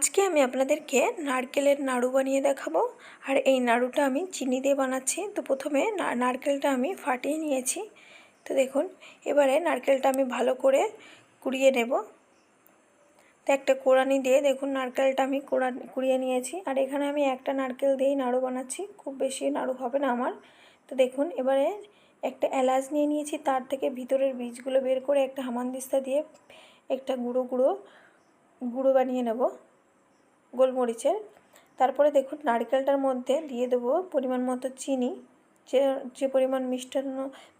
আজকে আমি আপনাদেরকে নারকেলের নাড়ু বানিয়ে দেখাবো। আর এই নাড়ুটা আমি চিনি দিয়ে বানাচ্ছি। তো প্রথমে নারকেলটা আমি ফাটিয়ে নিয়েছি। তো দেখুন, এবারে নারকেলটা আমি ভালো করে কুড়িয়ে নেব। তো একটা কোড়ানি দিয়ে দেখুন নারকেলটা আমি কুড়িয়ে নিয়েছি। আর এখানে আমি একটা নারকেল দিয়েই নাড়ু বানাচ্ছি, খুব বেশি নাড়ু হবে না আমার। তো দেখুন, এবারে একটা এলাচ নিয়ে নিয়েছি, তার থেকে ভিতরের বীজগুলো বের করে একটা হামানদিস্তা দিয়ে একটা গুঁড়ো বানিয়ে নেব গোলমরিচের। তারপরে দেখুন নারকেলটার মধ্যে দিয়ে দেবো পরিমাণ মতো চিনি। যে পরিমাণ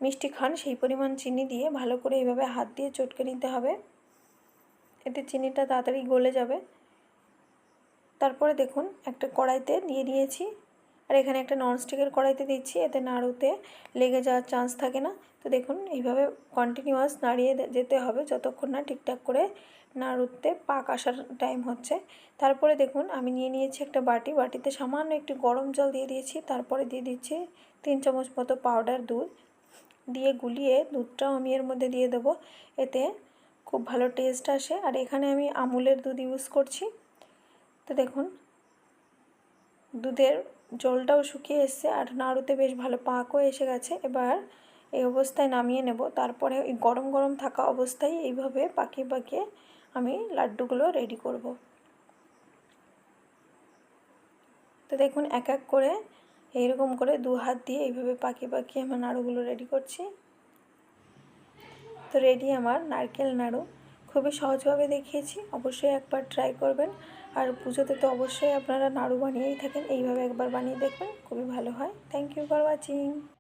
মিষ্টি খান সেই পরিমাণ চিনি দিয়ে ভালো করে এইভাবে হাত দিয়ে চটকে নিতে হবে, এতে চিনিটা তাড়াতাড়ি গলে যাবে। তারপরে দেখুন একটা কড়াইতে দিয়ে দিয়েছি, আর এখানে একটা ননস্টিকের কড়াইতে দিচ্ছি, এতে নাড়ুতে লেগে যাওয়ার চান্স থাকে না। তো দেখুন এইভাবে কন্টিনিউয়াস নাড়িয়ে যেতে হবে যতক্ষণ না ঠিকঠাক করে নাড়ুতে পাক আসার টাইম হচ্ছে। তারপরে দেখুন আমি নিয়ে নিয়েছি একটা বাটিতে সামান্য একটু গরম জল দিয়ে দিয়েছি। তারপরে দিয়ে দিচ্ছি 3 চামচ মতো পাউডার দুধ, দিয়ে গুলিয়ে দুধটাও আমি এর মধ্যে দিয়ে দেবো, এতে খুব ভালো টেস্ট আসে। আর এখানে আমি আমুলের দুধ ইউজ করছি। তো দেখুন দুধের জলটাও শুকিয়ে এসছে আর নাড়ুতে বেশ ভালো পাকও এসে গেছে। এবার এই অবস্থায় নামিয়ে নেব। তারপরে ওই গরম গরম থাকা অবস্থায় এইভাবে পাকিয়ে আমি লাড্ডুগুলো রেডি করব। তো দেখুন এক এক করে এইরকম করে 2 হাত দিয়ে এইভাবে পাকিয়ে আমার নাড়ুগুলো রেডি করছি। তো রেডি আমার নারকেল নাড়ু। খুবই সহজভাবে দেখিয়েছি, অবশ্যই একবার ট্রাই করবেন। আর পুজোতে তো অবশ্যই আপনারা নাড়ু বানিয়েই থাকেন, এইভাবে একবার বানিয়ে দেখবেন, খুবই ভালো হয়। Thank you for watching.